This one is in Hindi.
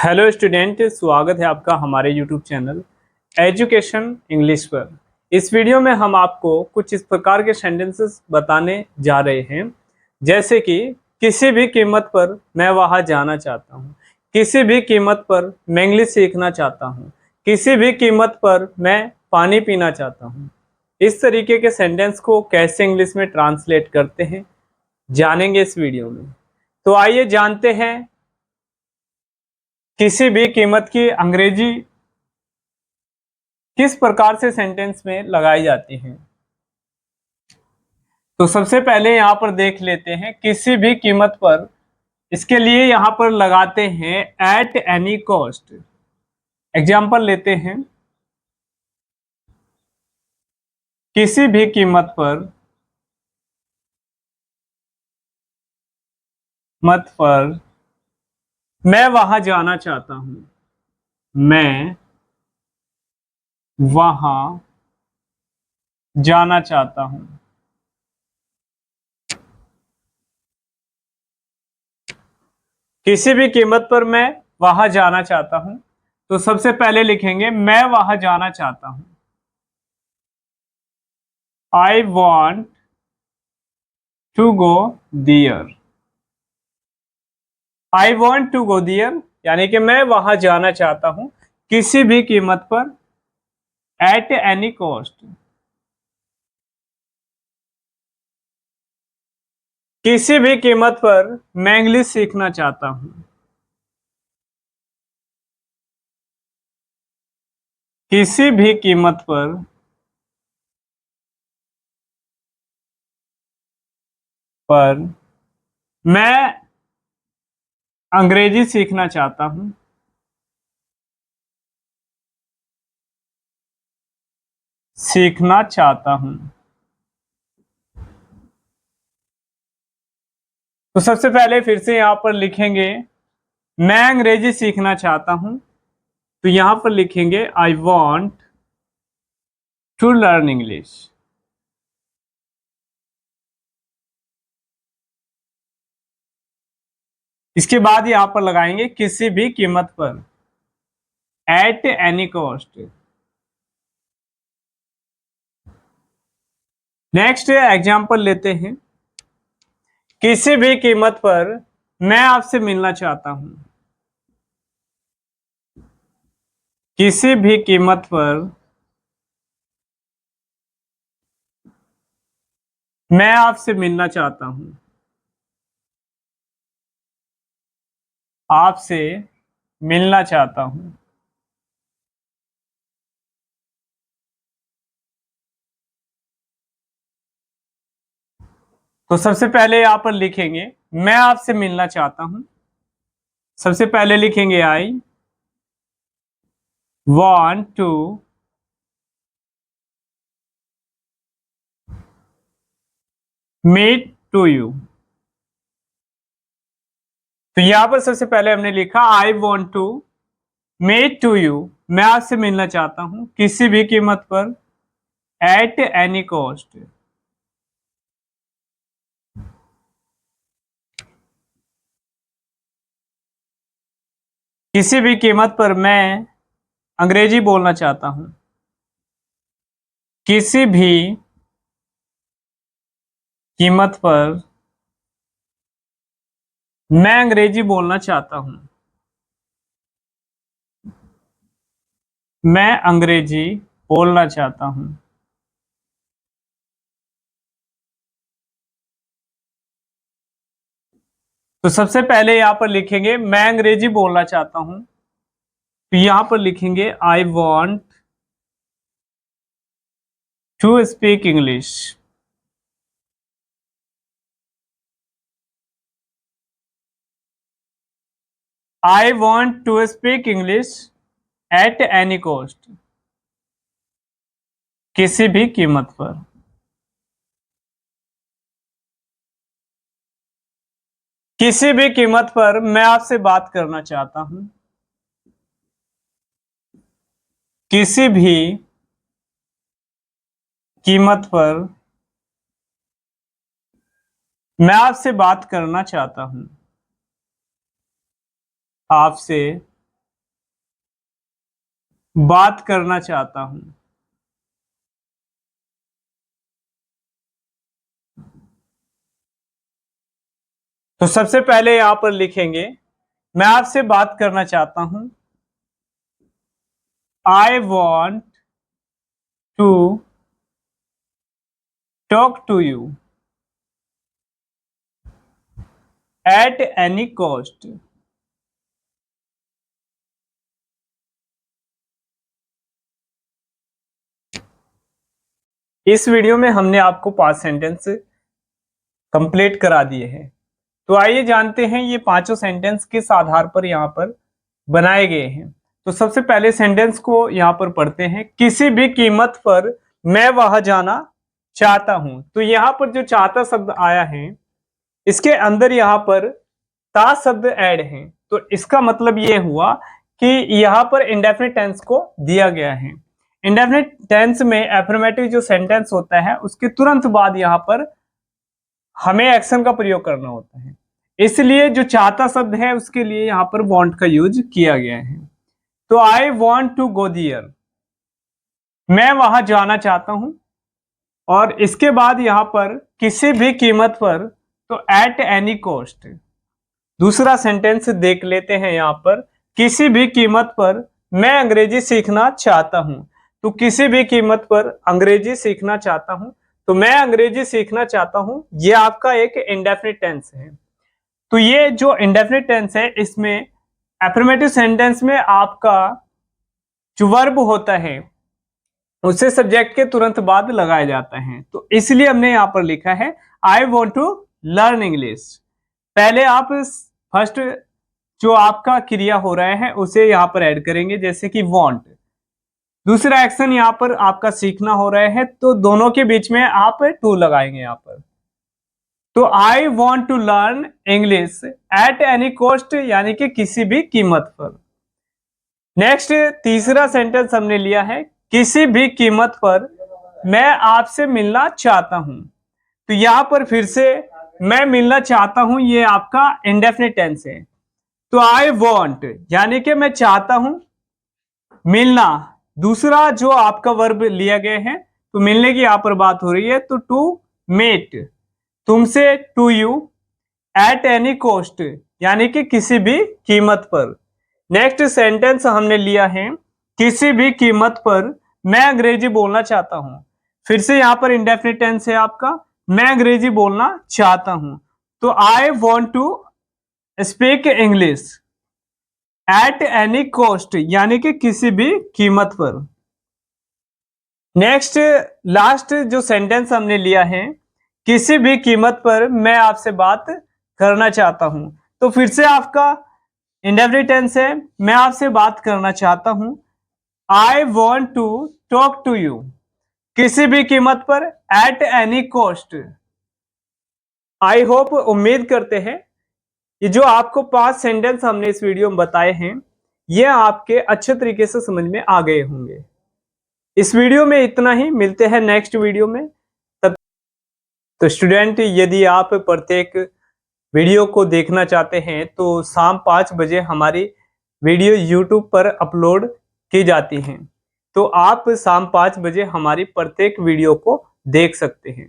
हेलो स्टूडेंट, स्वागत है आपका हमारे यूट्यूब चैनल एजुकेशन इंग्लिश पर। इस वीडियो में हम आपको कुछ इस प्रकार के सेंटेंसेस बताने जा रहे हैं, जैसे कि किसी भी कीमत पर मैं वहां जाना चाहता हूं, किसी भी कीमत पर मैं इंग्लिश सीखना चाहता हूं, किसी भी कीमत पर मैं पानी पीना चाहता हूं। इस तरीके के सेंटेंस को कैसे इंग्लिश में ट्रांसलेट करते हैं जानेंगे इस वीडियो में। तो आइए जानते हैं किसी भी कीमत की अंग्रेजी किस प्रकार से सेंटेंस में लगाई जाती है। तो सबसे पहले यहां पर देख लेते हैं किसी भी कीमत पर। इसके लिए यहां पर लगाते हैं एट एनी कॉस्ट। एग्जाम्पल लेते हैं, किसी भी कीमत पर मैं वहां जाना चाहता हूं, मैं वहां जाना चाहता हूं। किसी भी कीमत पर मैं वहां जाना चाहता हूं, तो सबसे पहले लिखेंगे मैं वहां जाना चाहता हूं। I want to go there. I want to go there यानी कि मैं वहां जाना चाहता हूं किसी भी कीमत पर, एट एनी कॉस्ट। किसी भी कीमत पर मैं इंग्लिश सीखना चाहता हूं। किसी भी कीमत पर मैं अंग्रेजी सीखना चाहता हूं। सीखना चाहता हूं। तो सबसे पहले फिर से यहां पर लिखेंगे मैं अंग्रेजी सीखना चाहता हूं, तो यहां पर लिखेंगे I want to learn English. इसके बाद यहां पर लगाएंगे किसी भी कीमत पर, at any cost. Next example लेते हैं, किसी भी कीमत पर मैं आपसे मिलना चाहता हूं। किसी भी कीमत पर मैं आपसे मिलना चाहता हूं। आपसे मिलना चाहता हूं। तो सबसे पहले यहां पर लिखेंगे मैं आपसे मिलना चाहता हूं। सबसे पहले लिखेंगे I want to meet to you. तो यहां पर सबसे पहले हमने लिखा I want to meet to you, मैं आपसे मिलना चाहता हूं किसी भी कीमत पर, एट एनी कॉस्ट। किसी भी कीमत पर मैं अंग्रेजी बोलना चाहता हूं। किसी भी कीमत पर मैं अंग्रेजी बोलना चाहता हूं। मैं अंग्रेजी बोलना चाहता हूं। तो सबसे पहले यहां पर लिखेंगे मैं अंग्रेजी बोलना चाहता हूं, तो यहां पर लिखेंगे I want to speak English. I want to speak English at any cost. किसी भी कीमत पर। किसी भी कीमत पर मैं आपसे बात करना चाहता हूं। किसी भी कीमत पर मैं आपसे बात करना चाहता हूं। आपसे बात करना चाहता हूं। तो सबसे पहले यहां पर लिखेंगे मैं आपसे बात करना चाहता हूं। I want to talk to you at any cost. इस वीडियो में हमने आपको 5 सेंटेंस कंप्लीट करा दिए हैं। तो आइए जानते हैं ये पांचों सेंटेंस किस आधार पर यहाँ पर बनाए गए हैं। तो सबसे पहले सेंटेंस को यहाँ पर पढ़ते हैं। किसी भी कीमत पर मैं वहां जाना चाहता हूं। तो यहाँ पर जो चाहता शब्द आया है इसके अंदर यहाँ पर ता शब्द ऐड है। तो इसका मतलब ये हुआ कि यहाँ पर इंडेफिनिट टेंस को दिया गया है। इंडेफिनिट टेंस में एफर्मेटिव जो सेंटेंस होता है उसके तुरंत बाद यहाँ पर हमें एक्शन का प्रयोग करना होता है। इसलिए जो चाहता शब्द है उसके लिए यहाँ पर वांट का यूज किया गया है। तो आई वॉन्ट टू गो दियर, मैं वहां जाना चाहता हूं। और इसके बाद यहाँ पर किसी भी कीमत पर, तो एट एनी कॉस्ट। दूसरा सेंटेंस देख लेते हैं। यहाँ पर किसी भी कीमत पर मैं अंग्रेजी सीखना चाहता हूं। तो किसी भी कीमत पर अंग्रेजी सीखना चाहता हूं, तो मैं अंग्रेजी सीखना चाहता हूं, ये आपका एक इंडेफिनिट टेंस है। तो ये जो इंडेफिनिट टेंस है इसमें एफर्मेटिव सेंटेंस में आपका जो वर्ब होता है उसे सब्जेक्ट के तुरंत बाद लगाया जाता है। तो इसलिए हमने यहाँ पर लिखा है I want to learn English. पहले आप फर्स्ट जो आपका क्रिया हो रहा है उसे यहाँ पर ऐड करेंगे, जैसे कि वॉन्ट। दूसरा एक्शन यहाँ पर आपका सीखना हो रहा है, तो दोनों के बीच में आप टू लगाएंगे यहाँ पर। तो I want to learn English at any cost, यानी कि किसी भी कीमत पर। नेक्स्ट तीसरा सेंटेंस हमने लिया है किसी भी कीमत पर मैं आपसे मिलना चाहता हूं। तो यहां पर फिर से मैं मिलना चाहता हूं, ये आपका इंडेफिनिट टेंस है। तो आई वॉन्ट यानी कि मैं चाहता हूं, मिलना दूसरा जो आपका वर्ब लिया गया है, तो मिलने की यहां पर बात हो रही है। तो टू मेट, तुमसे, to you, at any cost यानी कि किसी भी कीमत पर। नेक्स्ट सेंटेंस हमने लिया है किसी भी कीमत पर मैं अंग्रेजी बोलना चाहता हूं। फिर से यहां पर इंडेफिनिट टेंस है आपका, मैं अंग्रेजी बोलना चाहता हूं। तो I want to speak English at any cost यानी कि किसी भी कीमत पर। नेक्स्ट लास्ट जो सेंटेंस हमने लिया है किसी भी कीमत पर मैं आपसे बात करना चाहता हूं। तो फिर से आपका इंडेफिनिट टेंस है, मैं आपसे बात करना चाहता हूं। I want to talk to you, किसी भी कीमत पर, at any cost. I hope, उम्मीद करते हैं ये जो आपको 5 सेंटेंस हमने इस वीडियो में बताए हैं ये आपके अच्छे तरीके से समझ में आ गए होंगे। इस वीडियो में इतना ही, मिलते हैं नेक्स्ट वीडियो में। तब तो स्टूडेंट, यदि आप प्रत्येक वीडियो को देखना चाहते हैं तो शाम 5 बजे हमारी वीडियो यूट्यूब पर अपलोड की जाती हैं। तो आप शाम 5 बजे हमारी प्रत्येक वीडियो को देख सकते हैं।